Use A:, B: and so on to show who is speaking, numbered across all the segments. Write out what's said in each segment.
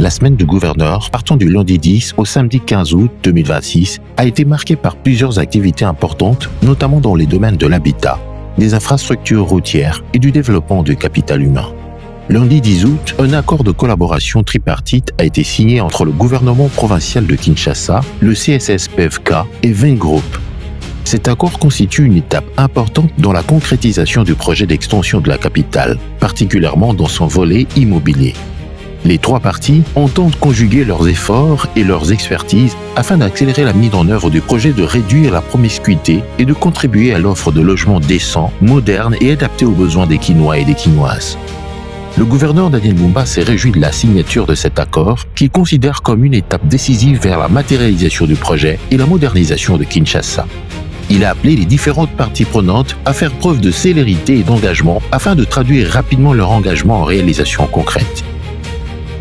A: La semaine du gouverneur, partant du lundi 10 au samedi 15 août 2026, a été marquée par plusieurs activités importantes, notamment dans les domaines de l'habitat, des infrastructures routières et du développement du capital humain. Lundi 10 août, un accord de collaboration tripartite a été signé entre le gouvernement provincial de Kinshasa, le CSS-PFK et Vingroup. Cet accord constitue une étape importante dans la concrétisation du projet d'extension de la capitale, particulièrement dans son volet immobilier. Les trois parties entendent conjuguer leurs efforts et leurs expertises afin d'accélérer la mise en œuvre du projet de réduire la promiscuité et de contribuer à l'offre de logements décents, modernes et adaptés aux besoins des Kinois et des Kinoises. Le gouverneur Daniel Mumba s'est réjoui de la signature de cet accord qu'il considère comme une étape décisive vers la matérialisation du projet et la modernisation de Kinshasa. Il a appelé les différentes parties prenantes à faire preuve de célérité et d'engagement afin de traduire rapidement leur engagement en réalisation concrète.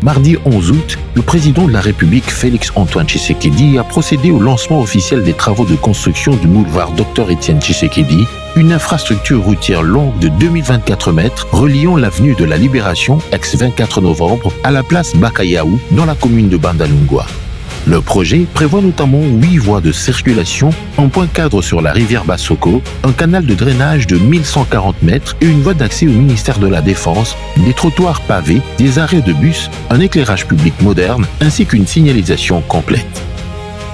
A: Mardi 11 août, le président de la République Félix-Antoine Tshisekedi a procédé au lancement officiel des travaux de construction du boulevard Dr Étienne Tshisekedi, une infrastructure routière longue de 2024 mètres reliant l'avenue de la Libération, ex-24 novembre, à la place Bakayaou dans la commune de Bandalungwa. Le projet prévoit notamment 8 voies de circulation, un point cadre sur la rivière Bassoko, un canal de drainage de 1140 mètres et une voie d'accès au ministère de la Défense, des trottoirs pavés, des arrêts de bus, un éclairage public moderne ainsi qu'une signalisation complète.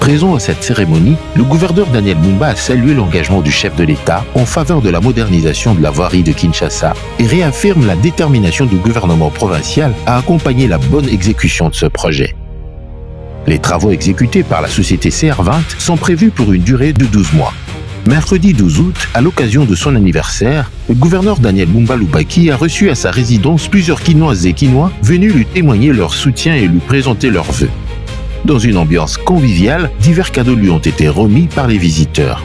A: Présent à cette cérémonie, le gouverneur Daniel Mumba a salué l'engagement du chef de l'État en faveur de la modernisation de la voirie de Kinshasa et réaffirme la détermination du gouvernement provincial à accompagner la bonne exécution de ce projet. Les travaux exécutés par la société CR20 sont prévus pour une durée de 12 mois. Mercredi 12 août, à l'occasion de son anniversaire, le gouverneur Daniel Mumba Lubaki a reçu à sa résidence plusieurs Kinoises et Kinois venus lui témoigner leur soutien et lui présenter leurs vœux. Dans une ambiance conviviale, divers cadeaux lui ont été remis par les visiteurs.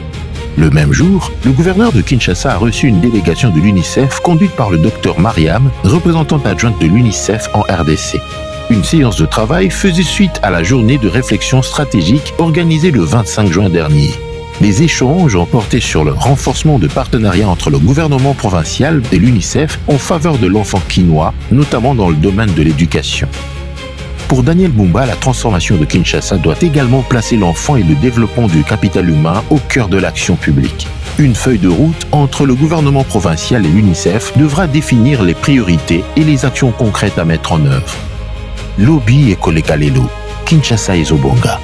A: Le même jour, le gouverneur de Kinshasa a reçu une délégation de l'UNICEF conduite par le Dr Mariam, représentante adjointe de l'UNICEF en RDC. Une séance de travail faisait suite à la journée de réflexion stratégique organisée le 25 juin dernier. Les échanges ont porté sur le renforcement de partenariats entre le gouvernement provincial et l'UNICEF en faveur de l'enfant kinois, notamment dans le domaine de l'éducation. Pour Daniel Mumba, la transformation de Kinshasa doit également placer l'enfant et le développement du capital humain au cœur de l'action publique. Une feuille de route entre le gouvernement provincial et l'UNICEF devra définir les priorités et les actions concrètes à mettre en œuvre. Lobi et Kolekalelo, Kinshasa et Zobonga.